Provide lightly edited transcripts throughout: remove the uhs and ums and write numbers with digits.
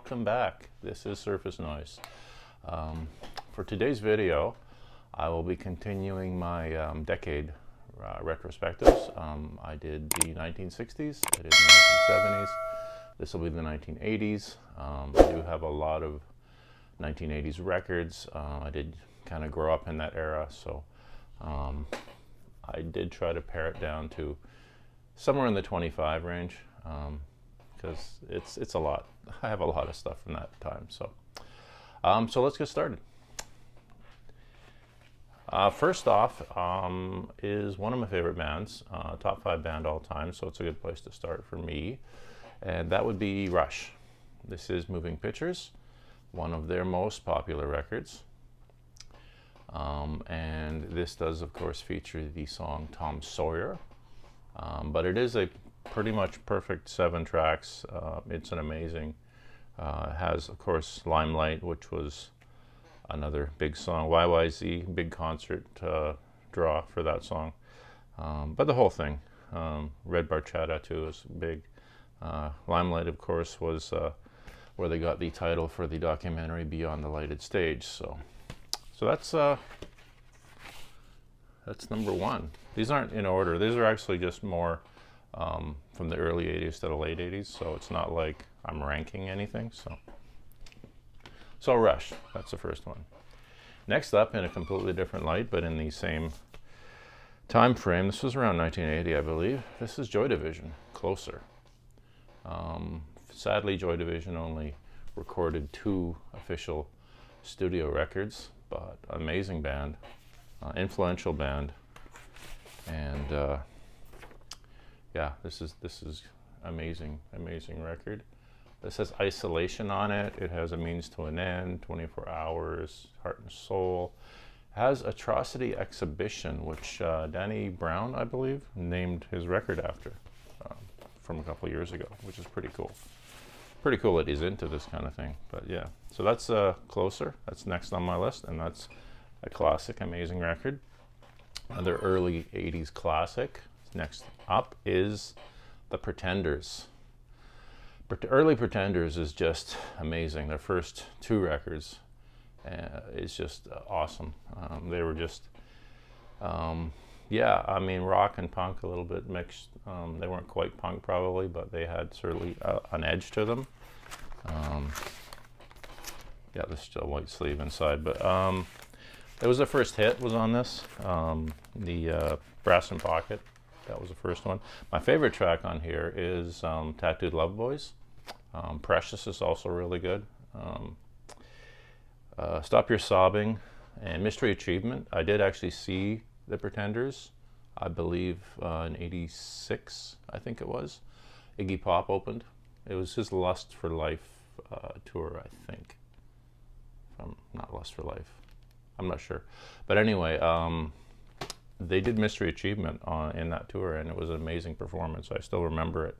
welcome back. This is Surface Noise. For today's video, I will be continuing my decade retrospectives. I did the 1960s, I did the 1970s, this will be the 1980s. I do have a lot of 1980s records. I did kind of grow up in that era, so I did try to pare it down to somewhere in the 25 range, because it's a lot. I have a lot of stuff from that time, so let's get started. First off is one of my favorite bands, top 5 band all time, so it's a good place to start for me, and that would be Rush. This is Moving Pictures, one of their most popular records, and this does of course feature the song Tom Sawyer, but it is a pretty much perfect 7 tracks. It's an amazing, has of course Limelight, which was another big song, YYZ, big concert draw for that song, but the whole thing, Red Barchetta too is big. Limelight of course was where they got the title for the documentary Beyond the Lighted Stage, so that's number 1. These aren't in order, these are actually just more from the early 80s to the late 80s, so it's not like I'm ranking anything. So Rush, that's the first one. Next up, in a completely different light, but in the same time frame, this was around 1980, I believe. This is Joy Division, Closer. Sadly, Joy Division only recorded 2 official studio records, but amazing band, influential band, and yeah, this is amazing record. This has Isolation on it. It has A Means to an End, 24 Hours, Heart and Soul. It has Atrocity Exhibition, which Danny Brown, I believe, named his record after, from a couple years ago, which is pretty cool. Pretty cool that he's into this kind of thing, but yeah. So that's Closer. That's next on my list, and that's a classic, amazing record. Another early 80s classic. Next up is The Pretenders. Early Pretenders is just amazing. Their first 2 records is just awesome. They were just, yeah, I mean, rock and punk a little bit mixed. They weren't quite punk probably, but they had certainly an edge to them. Yeah, there's still a white sleeve inside, but it was the first hit was on this, the Brass in Pocket. That was the first one. My favorite track on here is Tattooed Love Boys. Precious is also really good. Stop Your Sobbing and Mystery Achievement. I did actually see The Pretenders, I believe in '86, I think it was. Iggy Pop opened. It was his Lust for Life tour, I think. Not Lust for Life. I'm not sure. But anyway, they did Mystery Achievement in that tour, and it was an amazing performance. I still remember it,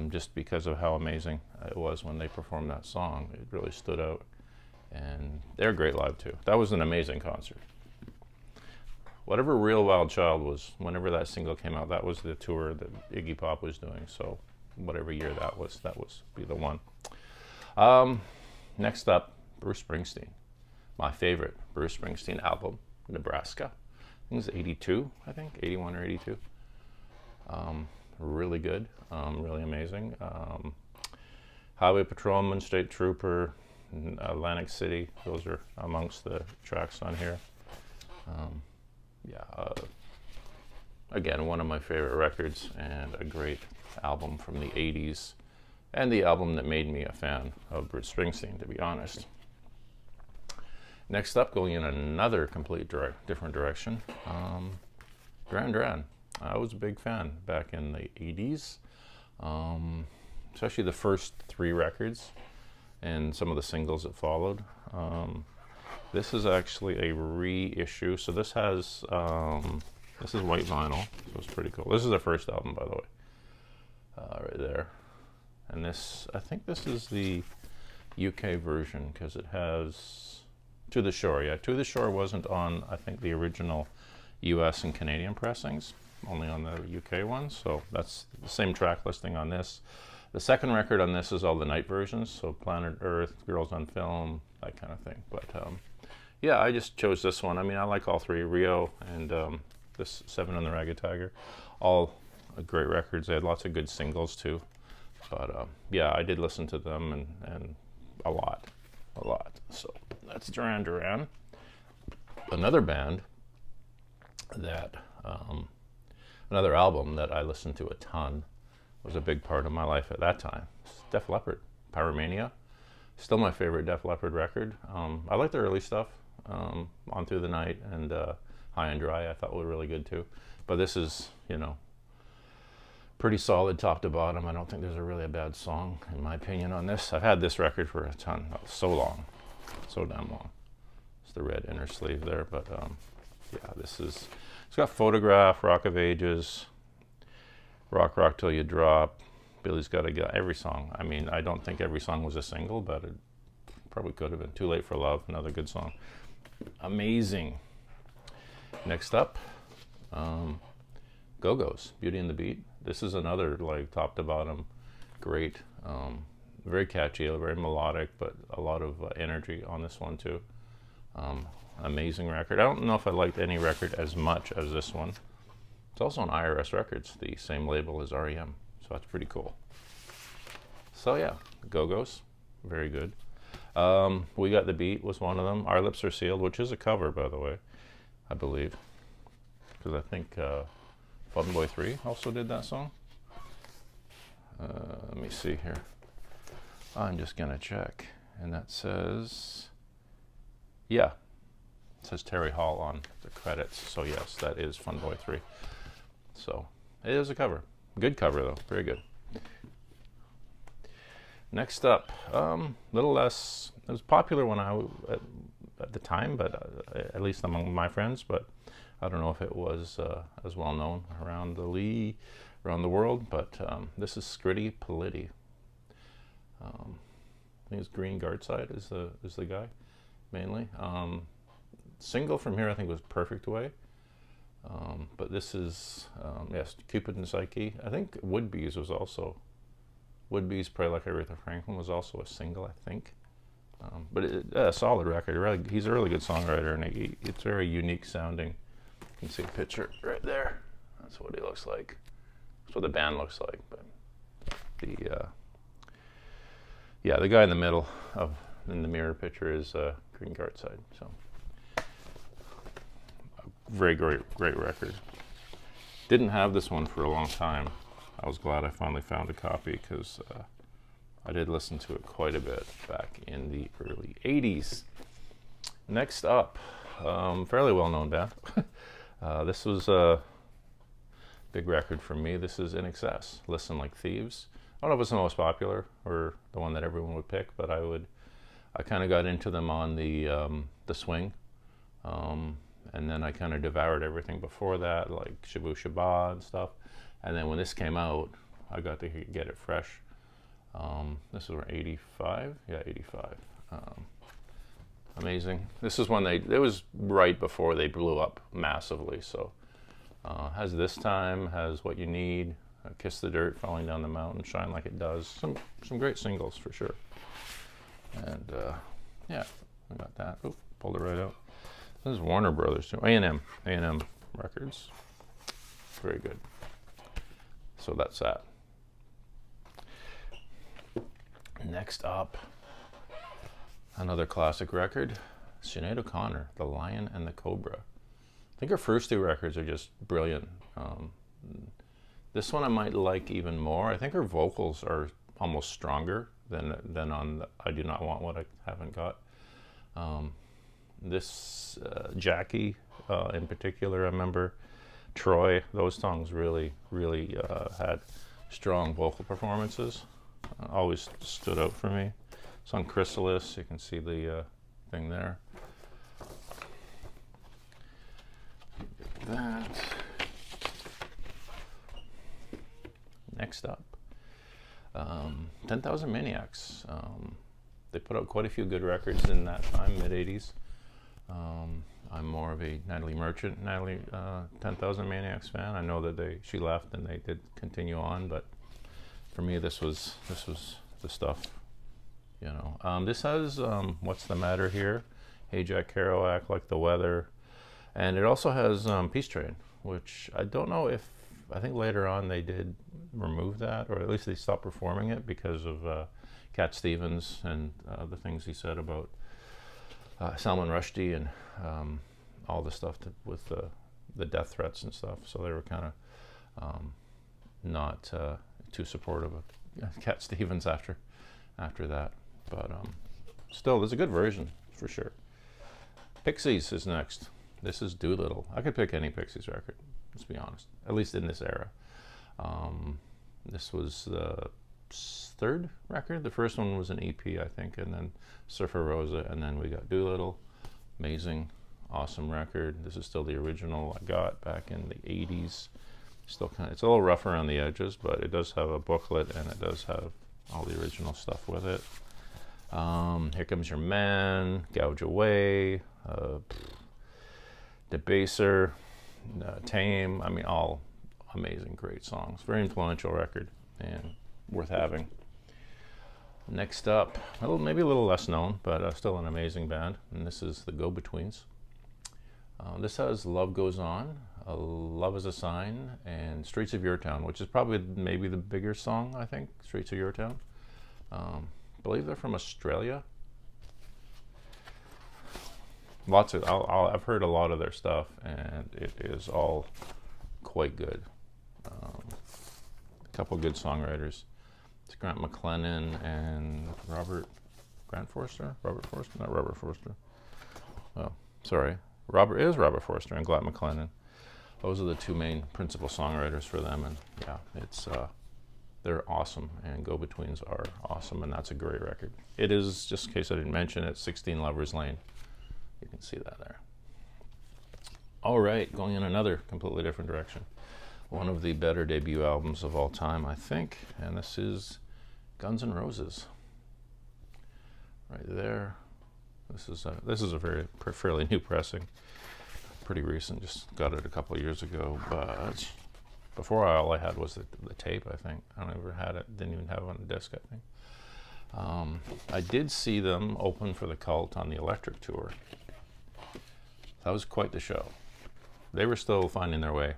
just because of how amazing it was when they performed that song. It really stood out, and they're great live too. That was an amazing concert. Whatever Real Wild Child was, whenever that single came out, that was the tour that Iggy Pop was doing. So whatever year that was be the one. Next up, Bruce Springsteen. My favorite Bruce Springsteen album, Nebraska. I think it was 82, I think, 81 or 82. Really good, really amazing. Highway Patrolman, State Trooper, Atlantic City, those are amongst the tracks on here. Yeah, again, one of my favorite records and a great album from the 80s, and the album that made me a fan of Bruce Springsteen, to be honest. Next up, going in another complete different direction, Gran Duran. I was a big fan back in the 80s, especially the first 3 records and some of the singles that followed. This is actually a reissue, so this has, this is white vinyl, so it's pretty cool. This is their first album, by the way, right there. And this, I think this is the UK version, because it has To the Shore. Yeah, To the Shore wasn't on, I think, the original US and Canadian pressings, only on the UK one, so that's the same track listing on this. The second record on this is all the night versions, so Planet Earth, Girls on Film, that kind of thing. But yeah, I just chose this one. I mean, I like all three, Rio and this Seven and the Ragged Tiger, all great records. They had lots of good singles too. But yeah, I did listen to them and a lot. So that's Duran Duran. Another band that, another album that I listened to a ton, was a big part of my life at that time. Def Leppard, Pyromania. Still my favorite Def Leppard record. I like the early stuff, On Through the Night and High and Dry I thought were really good too. But this is, you know, pretty solid top to bottom. I don't think there's really a bad song, in my opinion, on this. I've had this record for a ton, so long, so damn long. It's the red inner sleeve there, but yeah, this is, it's got Photograph, Rock of Ages, Rock Rock Till You Drop, Billy's Got a Guy, every song. I mean, I don't think every song was a single, but it probably could have been. Too Late for Love, another good song. Amazing. Next up, Go-Go's, Beauty and the Beat. This is another, like, top to bottom, great, very catchy, very melodic, but a lot of energy on this one too. Amazing record. I don't know if I liked any record as much as this one. It's also on IRS Records, the same label as REM, so that's pretty cool. So yeah, Go-Go's, very good. We Got the Beat was one of them. Our Lips Are Sealed, which is a cover, by the way, I believe, because I think Fun Boy 3 also did that song. Let me see here. I'm just gonna check, and that says, yeah, it says Terry Hall on the credits. So yes, that is Fun Boy 3. So it is a cover. Good cover though, very good. Next up, little less. It was popular when at the time, but at least among my friends. But I don't know if it was as well known around the world. But this is Scritti Politti. I think it's Green Guardside is the guy mainly. Single from here I think was Perfect Way. But this is yes, Cupid and Psyche. I think Woodbees was also. Woodbees, Pray Like Aretha Franklin was also a single, I think. But a solid record. Really, he's a really good songwriter, and it's very unique sounding. You can see a picture right there. That's what he looks like. That's what the band looks like. But the yeah, the guy in the middle in the mirror picture is Green Guardside. So very great record. Didn't have this one for a long time. I was glad I finally found a copy because I did listen to it quite a bit back in the early 80s. Next up, fairly well-known band. This was a big record for me. This is In Excess, Listen Like Thieves. I don't know if it's the most popular or the one that everyone would pick, but I kind of got into them on the swing. And then I kind of devoured everything before that, like Shabu Shabba and stuff. And then when this came out, I got to get it fresh. This was 85? Yeah, 85. Amazing. This is when it was right before they blew up massively. So has This Time, has What You Need, Kiss the Dirt, Falling Down the Mountain, Shine Like It Does. Some great singles for sure. And yeah, I got that. Oop, pulled it right out. This is Warner Brothers too. A&M Records. Very good. So that's that. Next up, another classic record, Sinead O'Connor, The Lion and the Cobra. I think her first two records are just brilliant. This one I might like even more. I think her vocals are almost stronger than on I Do Not Want What I Haven't Got. This Jackie in particular, I remember Troy, those songs really had strong vocal performances. Always stood out for me. It's on Chrysalis, you can see the thing there. That. Next up, 10,000 Maniacs. They put out quite a few good records in that time, mid-80s. I'm more of a Natalie Merchant, 10,000 Maniacs fan. I know that she left and they did continue on, but For me, this was the stuff. You know, this has What's the Matter Here, Hey Jack Kerouac, Like the Weather, and it also has Peace Train, which I don't know if, I think later on they did remove that, or at least they stopped performing it because of Cat Stevens and the things he said about Salman Rushdie and all the stuff with the death threats and stuff. So they were kind of not too supportive of Cat Stevens after that. But still, there's a good version for sure. Pixies is next. This is Doolittle. I could pick any Pixies record, let's be honest, at least in this era. This was the third record. The first one was an EP, I think, and then Surfer Rosa, and then we got Doolittle. Amazing, awesome record. This is still the original I got back in the 80s. Still kind of, it's a little rough around the edges, but it does have a booklet and it does have all the original stuff with it. Here Comes Your Man, Gouge Away, Debaser, Tame. I mean, all amazing, great songs. Very influential record and worth having. Next up, maybe a little less known, but still an amazing band, and this is the Go-Betweens. This has Love Goes On, Love Is a Sign, and Streets of Your Town, which is probably maybe the bigger song, I think, Streets of Your Town. I believe they're from Australia. I've heard a lot of their stuff, and it is all quite good. A couple good songwriters. It's Grant McLennan and Robert Forster. Oh, sorry. Robert Forster and Grant McLennan. Those are the two main principal songwriters for them, and yeah, it's they're awesome, and Go-Betweens are awesome, and that's a great record. It is, just in case I didn't mention it, 16 Lovers Lane. You can see that there. All right, going in another completely different direction. One of the better debut albums of all time, I think, and this is Guns N' Roses. Right there. This is a fairly new pressing, pretty recent. Just got it a couple of years ago, but before all I had was the tape. I think I never had it. Didn't even have it on a disc, I think. I did see them open for the Cult on the Electric tour. That was quite the show. They were still finding their way.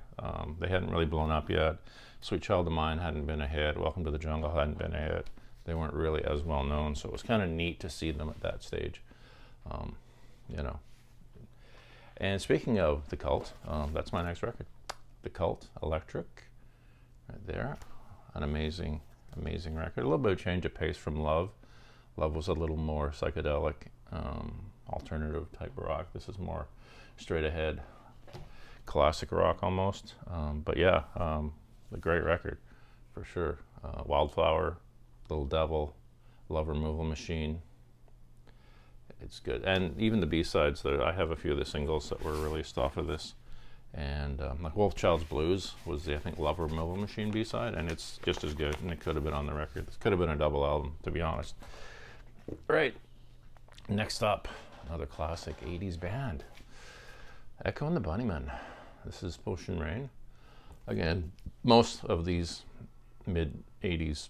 They hadn't really blown up yet. Sweet Child of Mine hadn't been a hit. Welcome to the Jungle hadn't been a hit. They weren't really as well known, so it was kind of neat to see them at that stage. You know. And speaking of the Cult, that's my next record. The Cult, Electric, right there. An amazing, amazing record. A little bit of change of pace from Love. Love was a little more psychedelic, alternative type rock. This is more straight ahead, classic rock almost. But yeah, a great record for sure. Wildflower, Little Devil, Love Removal Machine. It's good. And even the B-sides, I have a few of the singles that were released off of this. And like Wolfchild's Blues was the, I think, Love Removal Machine B-side, and it's just as good, and it could have been on the record. It could have been a double album, to be honest. Right. Next up, another classic 80s band. Echo and the Bunnymen. This is Ocean Rain. Again, most of these mid-80s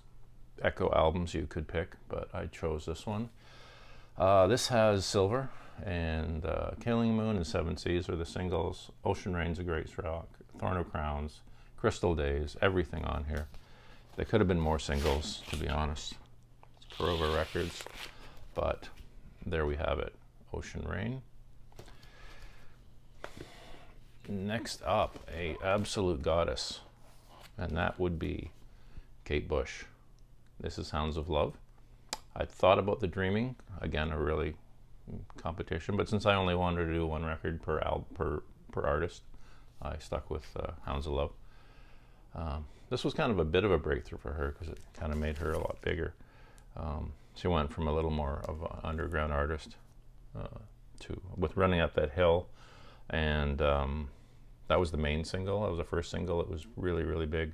Echo albums you could pick, but I chose this one. This has Silver, and Killing Moon and Seven Seas are the singles. Ocean Rain's a great rock. Thorn of Crowns, Crystal Days, everything on here. There could have been more singles, to be honest. It's Corova Records, but there we have it. Ocean Rain. Next up, a absolute goddess, and that would be Kate Bush. This is Hounds of Love. I thought about The Dreaming, again, a really competition, but since I only wanted to do one record per artist, I stuck with Hounds of Love. This was kind of a bit of a breakthrough for her because it kind of made her a lot bigger. She went from a little more of an underground artist with Running Up That Hill, and that was the main single. That was the first single. It was really, really big.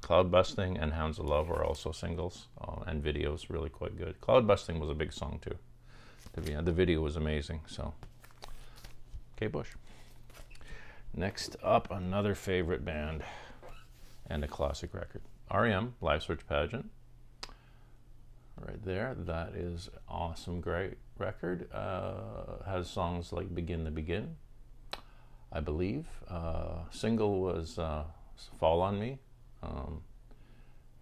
Cloud Busting and Hounds of Love were also singles, and videos really quite good. Cloud Busting was a big song too. The video was amazing. So, Kate Bush. Next up, another favorite band and a classic record, REM, Live Search Pageant. Right there, that is awesome, great record. Has songs like Begin to Begin, I believe. Single was Fall on Me.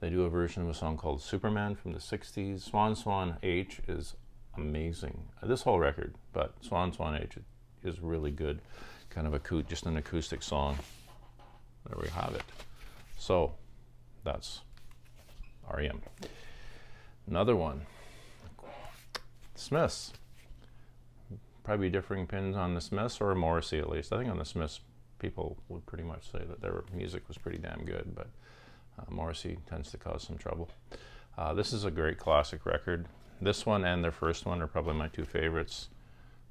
They do a version of a song called Superman from the 60s. Swan Swan H is amazing. This whole record, but Swan Swan H is really good. Kind of just an acoustic song. There we have it. So that's REM. Another one, Smiths. Probably differing opinions on the Smiths, or Morrissey at least. I think on the Smiths, people would pretty much say that their music was pretty damn good, but Morrissey tends to cause some trouble. This is a great classic record. This one and their first one are probably my two favorites.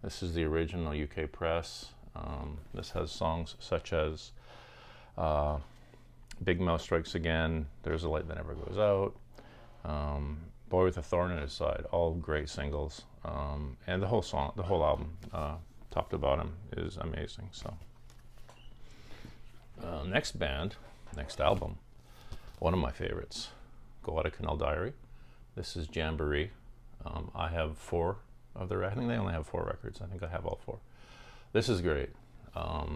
This is the original UK press. This has songs such as Big Mouth Strikes Again, There's a Light That Never Goes Out, Boy with a Thorn in His Side, all great singles. And the whole album, top to bottom, is amazing. So, next album, one of my favorites, Guadalcanal Diary. This is Jamboree. I have 4 of their. I think they only have 4 records. I think I have all 4. This is great.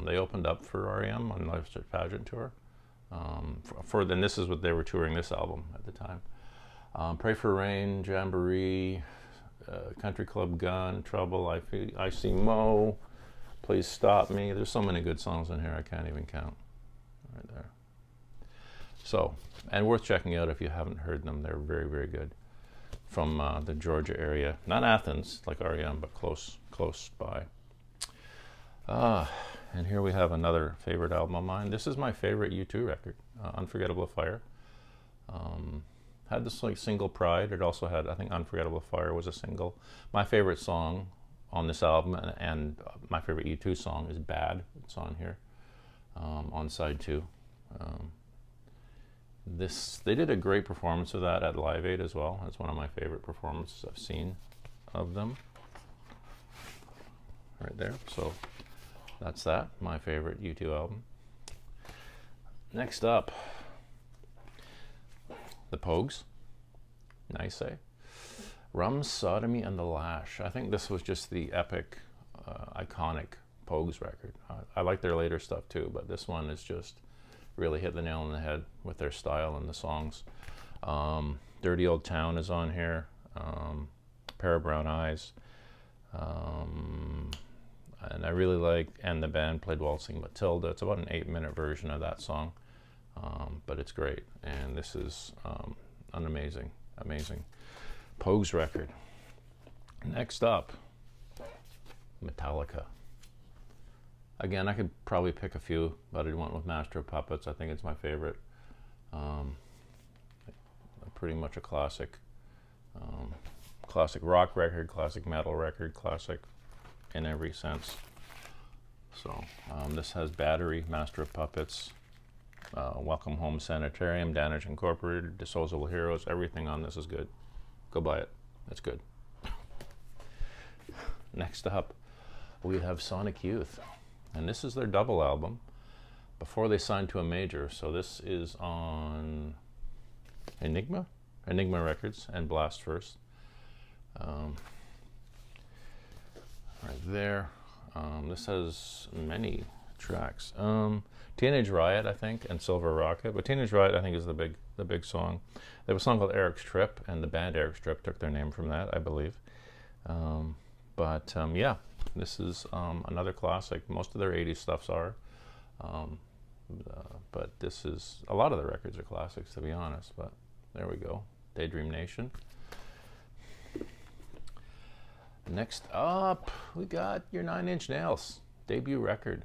They opened up for REM on Live Search Pageant tour. Then this is what they were touring this album at the time. Pray for Rain, Jamboree, Country Club Gun, Trouble, I See Mo, Please Stop Me. There's so many good songs in here I can't even count. Right there. So, and worth checking out if you haven't heard them. They're very, very good. From the Georgia area, not Athens like REM, but close by. And here we have another favorite album of mine. This is my favorite U2 record, Unforgettable Fire. Had this like single Pride. It also had, I think Unforgettable Fire was a single. My favorite song on this album, and my favorite U2 song is Bad. It's on here, on side 2. They did a great performance of that at Live Aid as well. It's one of my favorite performances I've seen of them. Right there. So that's that, my favorite U2 album. Next up, the Pogues. Nice, eh? Rum, Sodomy, and the Lash. I think this was just the epic, iconic Pogues record. I like their later stuff too, but this one is just really hit the nail on the head with their style and the songs. Dirty Old Town is on here. Pair of Brown Eyes. And I really like, and the band played Waltzing Matilda. It's about an 8-minute version of that song, but it's great. And this is an amazing Pogues record. Next up, Metallica. Again, I could probably pick a few, but I went with Master of Puppets. I think it's my favorite. Pretty much a classic rock record, classic metal record, classic in every sense. So this has Battery, Master of Puppets, Welcome Home Sanitarium, Damage Incorporated, Disposable Heroes. Everything on this is good. Go buy it. It's good. Next up, we have Sonic Youth. And this is their double album before they signed to a major. So this is on Enigma Records and Blast First. Right there. This has many tracks. Teenage Riot, I think, and Silver Rocket. But Teenage Riot, I think, is the big song. They have a song called Eric's Trip, and the band Eric's Trip took their name from that, I believe. Yeah, this is another classic. Most of their 80s stuffs are. But this is, a lot of the records are classics, to be honest. But there we go. Daydream Nation. Next up, we got your 9 Inch Nails debut record.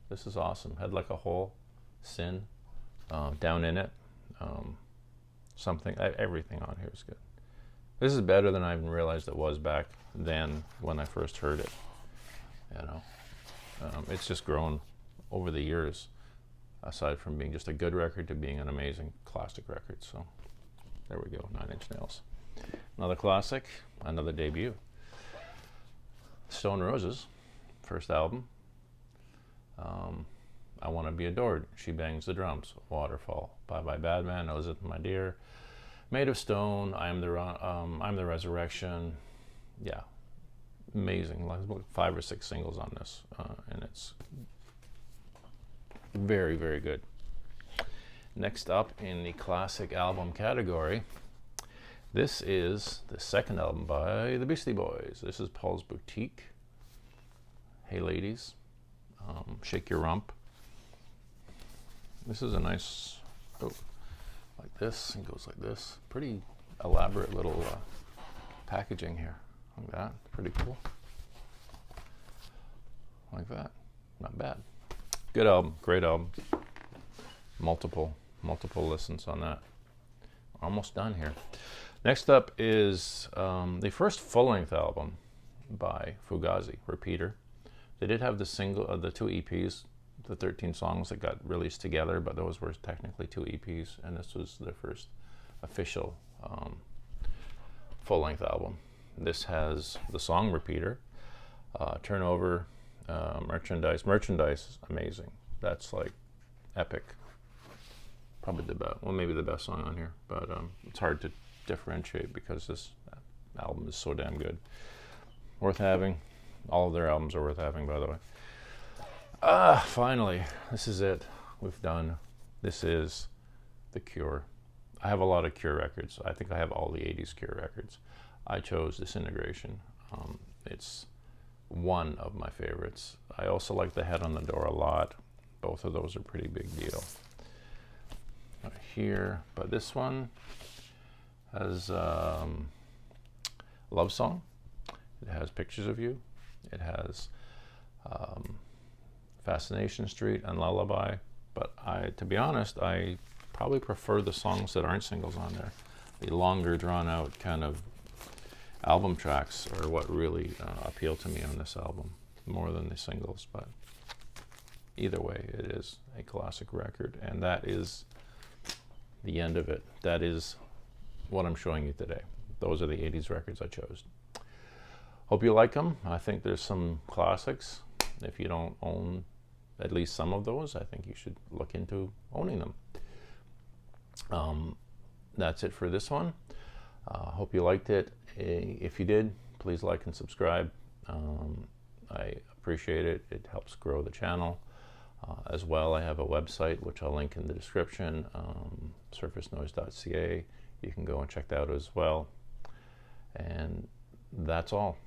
This is awesome. Had like a whole Sin down in it. Everything on here is good. This is better than I even realized it was back then when I first heard it. You know, it's just grown over the years, aside from being just a good record to being an amazing classic record. So there we go, 9 Inch Nails. Another classic, another debut. Stone Roses, first album. I Want to Be Adored, She Bangs the Drums, Waterfall, Bye Bye Bad Man, Knows It My Dear, Made of Stone, I'm the Resurrection. Yeah, amazing. Like 5 or 6 singles on this, and it's very, very good. Next up in the classic album category, this is the second album by the Beastie Boys. This is Paul's Boutique. Hey Ladies, Shake Your Rump. This is a nice, like this, and goes like this. Pretty elaborate little packaging here. Like that, pretty cool. Like that, not bad. Good album, great album. Multiple listens on that. Almost done here. Next up is the first full-length album by Fugazi Repeater. They did have the single, the 2 EPs, the 13 songs that got released together, but those were technically 2 EPs, and this was their first official full-length album. This has the song Repeater, Turnover, Merchandise. Merchandise is amazing. That's like epic. Probably the best, well, maybe the best song on here, but it's hard to differentiate because this album is so damn good. Worth having. All of their albums are worth having, by the way. Finally, this is it. We've done. This is The Cure. I have a lot of Cure records. I think I have all the 80s Cure records. I chose Disintegration. It's one of my favorites. I also like The Head on the Door a lot. Both of those are pretty big deal. Right here, but this one has Love Song. It has Pictures of You. It has Fascination Street and Lullaby. But to be honest, I probably prefer the songs that aren't singles on there. The longer, drawn-out kind of album tracks are what really appeal to me on this album, more than the singles. But either way, it is a classic record, and that is the end of it. That is what I'm showing you today. Those are the 80s records I chose. Hope you like them. I think there's some classics. If you don't own at least some of those, I think you should look into owning them. That's it for this one. Hope you liked it. If you did, please like and subscribe. I appreciate it. It helps grow the channel. As well, I have a website, which I'll link in the description, surfacenoise.ca. You can go and check that out as well. And that's all.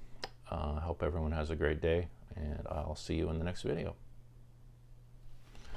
I hope everyone has a great day, and I'll see you in the next video.